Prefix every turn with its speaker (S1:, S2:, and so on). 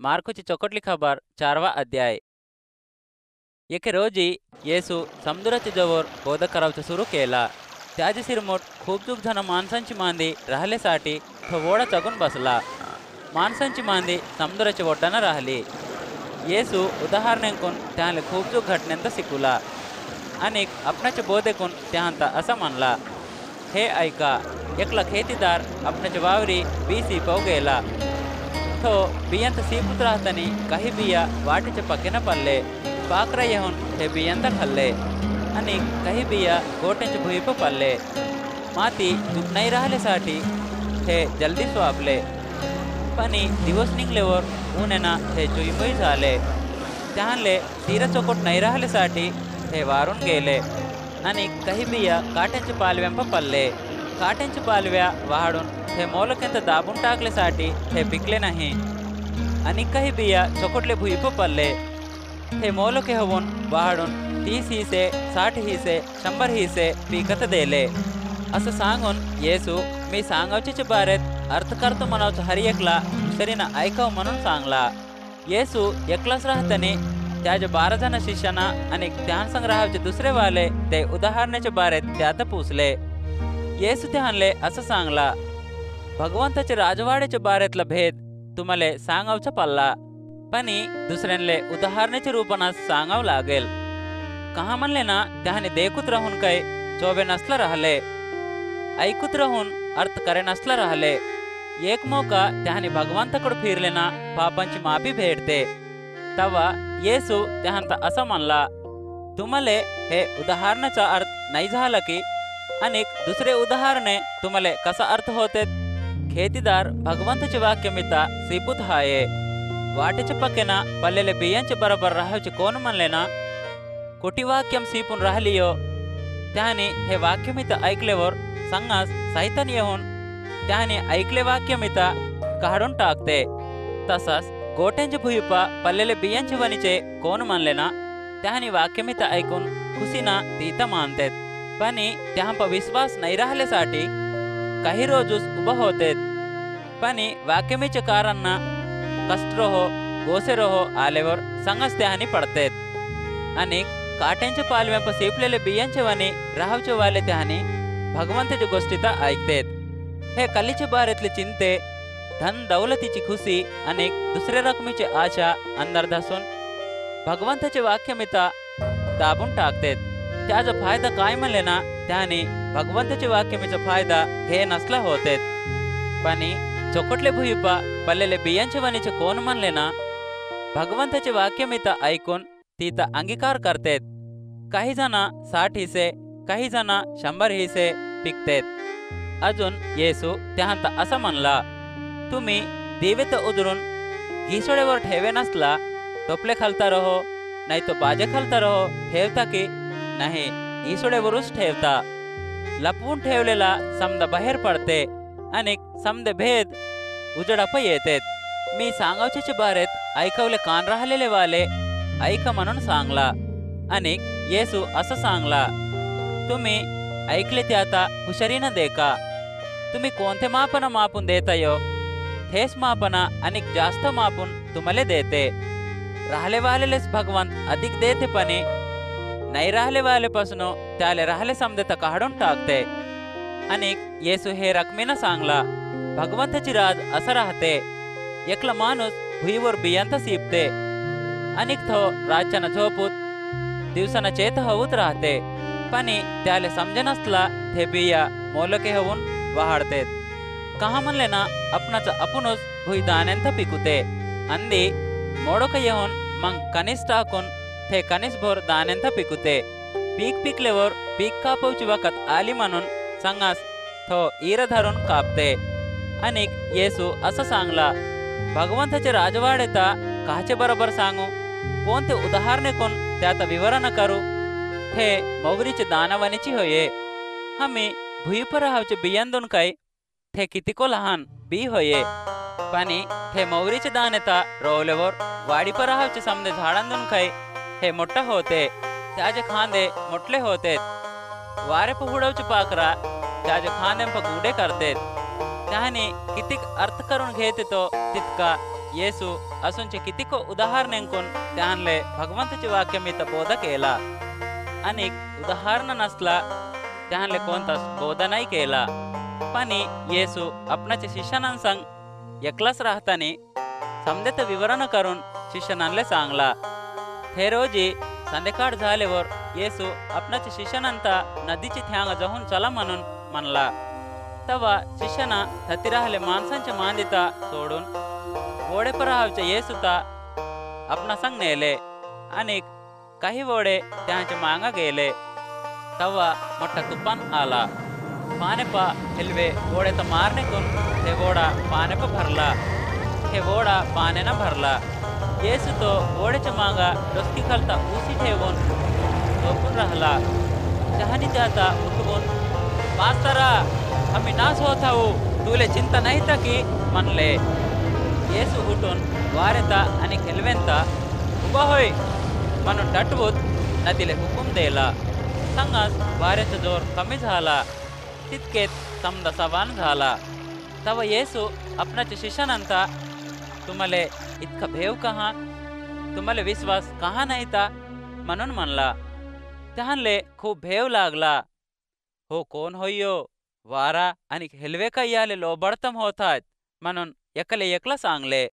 S1: मार्कोची चौकटली खबर 4वा अध्याय. एके रोजी येसू समुद्राच्या जवळ बोध करावचं सुरू केला. त्याची सिरमोट खूप जुग जण माणसांची मांदी राहण्यासाठी तो ओढा चगून बसला. माणसांची मांदी समुद्राच्या ओढ्यानं राहिली. येसू उदाहरणेकून त्याने खूप जुग घटनेंत शिकवला आणि आपणाच्या बोधेकून त्यानंतर असं म्हणला, हे ऐका, एकला खेतीदार आपणाच्या वावरी बी सिपाव गेला. तो बियांत सीपूत राहतानी काही बिया वाटेच्या पक्क्यानं पडले. पाखरा येऊन ते बियांत खाल्ले आणि काही बिया गोट्यांच्या भुईप पडले. माती दूध नाही राहिल्यासाठी हे जल्दी स्वापले. पाणी दिवस निघल्यावर ऊनेना हे चुईमुई झाले. त्यानले तीरा चौकट नाही राहिल्यासाठी हे वारून गेले आणि काही बिया काट्यांच्या पालव्यांप पडले. काट्यांच्या पालव्या वाढून हे मोलक्यांत दाबून टाकल्यासाठी हे पिकले नाही आणि काही बिया चौकटले भुईप पडले. हे मोलके होऊन वाढून 30 हिसे 60 हिसे 100 हिसे पिकत दिले. असं सांगून येसू मी सांगावच्या बारेत अर्थ करतो म्हणावचं हर एकला हुशारीनं ऐकाव म्हणून सांगला. येसू एकलाच राहतानी त्याच्या 12 जण शिष्यांना आणि ध्यान संग्रहाचे दुसरे वाले ते उदाहरणाच्या बारेत त्यात पुसले. येसू त्यानले असं सांगला, भगवंताच्या राजवाड्याच्या बारेतला भेद तुम्हाला सांगावचा पडला, पण दुसऱ्यांले उदाहरणाच्या रूपानं सांगावं लागेल. कहा म्हणले ना त्याने देखूत राहून काय चोबे नसला राहिले, ऐकूत राहून अर्थ करे नसला राहिले. एक मौका त्याने भगवंताकडे फिरले ना पापांची माफी भेटते. तवा येसू त्यानंतर असं म्हणला, तुम्हाला हे उदाहरणाचा अर्थ नाही झाला की अनेक दुसरे उदाहरणे तुम्हाला कसा अर्थ होते. खेतीदार भगवंताचे वाक्य मिता सिपूत हाये. वाटेच्या पक्केना पडलेले बियांचे बरोबर राहायचे कोण म्हणले ना, कोटी वाक्यम सिपून राहिलियो. त्याने हे वाक्यमित ऐकल्यावर संगास सैतान येऊन त्याने ऐकले वाक्यमिता काढून टाकते. तसाच गोट्यांचे भुईपा पडलेले बियांचे वणीचे कोण म्हणले ना, त्याने वाक्यमिता ऐकून खुशीना तीता मानतेत, पण त्याहंप विश्वास नाही राहिल्यासाठी काही रोजूस उभं होतेत. पण वाक्यमीच्या कारांना कष्ट रहो गोसे रहो आल्यावर संगच त्याहानी पडतेत आणि काट्यांच्या पालव्यांप सिपलेले बियांचे वाणी राहावचे वाले त्याहानी भगवंताच्या गोष्टीता ऐकतेत. हे कलीच्या बारेतले चिंते, धन दौलतीची खुशी आणि दुसऱ्या रकमेची आशा अंदर धसून भगवंताचे वाक्यमिता दाबून टाकतेत. त्याचा फायदा काय म्हणले ना, त्याने भगवंताचे वाक्यमीचा फायदा घे नसला होते. पण चौकटले भुईपा पडलेले बियांचे वणीचे कोण म्हणले ना, भगवंताचे वाक्यमिता ऐकून तिचा अंगीकार करतेत. काही जण 60 हिसे काही जण 100 हिसे पिकतेत. अजून येसू त्यानंतर असं म्हणला, तुम्ही दिवेत उधरून घिसोड्यावर ठेवे नसला टोपले खालता रहो नाही तो बाजे खालता रहो ठेवता की नाही, घिसोड्यावरच ठेवता. लपवून ठेवलेला समद बाहेर पडते आणि समद भेद उजडप येतेत. मी सांगावच्या बारेत ऐकवले कान राहिलेले वाले ऐका म्हणून सांगला. आणि येसू असं सांगला, तुम्ही ऐकले ते आता हुशारीनं देखा. तुम्ही कोणते मापन मापून देतायो तेच मापना अनेक जास्त मापून तुम्हाला देते. राहिले वालेलेच भगवंत अधिक देते, पण नाही राहिले वालेपासून त्याले राहिले समदेता काढून टाकते. आणि येसू हे रकमेनं सांगला, भगवंताची राज असं राहते, एकला माणूस भुईवर बियांत सिपते आणि तो रातच्यानं झोपूत दिवसानं चेत होऊत राहते, पण त्याले समजे नसला ते बिया मोलके होऊन वाढतेत. कहा म्हणले ना, आपणाचं आपणच भुई दाण्यांत पिकुते अंदी मोडक येऊन मग कणीस टाकून ते कणीस भोर दाण्यांत पिकुते. पीक पिकल्यावर पीक कापवची वखत आली म्हणून संगास तो ईर धरून कापते. आणि येसू असं सांगला, भगवंताचे राजवाडेता काचे बरोबर सांगू, कोणते उदाहरणे कोण त्यात विवरण करू. हे मोगरीचे दानवणीची होये. आम्ही भुईपर राहावचे बियांदून काय ते कितीको लहान बी होये, पण हे मोगरीचे दानेता रोवल्यावर वाडीपर राहावचे समजे झाडांदून काय हे मोठा होते, त्याचे खांदे मोठले होते. वारे पुहुडवचे पाखरा त्याचे खांद्यांप गुडे करतेत. त्याने कितीक अर्थ करून घेते तो तितका येसू असूनचे कितीक उदाहरणेंकून त्यांले भगवंताचे वाक्य मी बोध केला. अनेक उदाहरण नसला त्यांले कोणताच बोध नाही केला. पण येसू आपणाच्या शिष्यानांसंग एकलाच राहताना समदेत विवरण करून शिष्यानांले सांगला. हे रोजी संध्याकाळ झाल्यावर येसू आपणाच्या शिष्यानंता नदीची थ्यांग जाऊन चला म्हणून म्हणला. तेव्हा शिष्याना थती राहिले माणसांच्या मांदिता सोडून वोडे राहावच्या येसूता आपणा संग नेले. आणि काही वोडे त्यांच्या मांगा गेले. तेव्हा मोठा तुफान आला. पानेपा हिलवे वोडे तर मारणे कून ते वोडा पानेपा भरला. हे वोडा पाण्यानं भरला. येसू तो वोड्याच्या मांगा डोसकी खालता उसी ठेवून झोपून राहिला. चहानी त्याचा उठवून, पास्तरा, आम्ही नाश होत आहो, तुले चिंता नाही तर की म्हणले. येसू उठून वारेता आणि खिलवेंता उभा होय म्हणून टटवूत नदीले हुकूम दिला. सांगाच वाऱ्याचा जोर कमी झाला. तितकेत समजा सवान झाला. तेव्हा येसू आपणाच्या शिष्यानंता, तुम्हाला इतका भेव कहा, तुम्हाला विश्वास कहा नाही ता म्हणून म्हणला. त्यांले खूप भेव लागला. हो कोण होयो, वारा आणि हिलवे काही आले लोबडतम होतात म्हणून एकले एकला सांगले.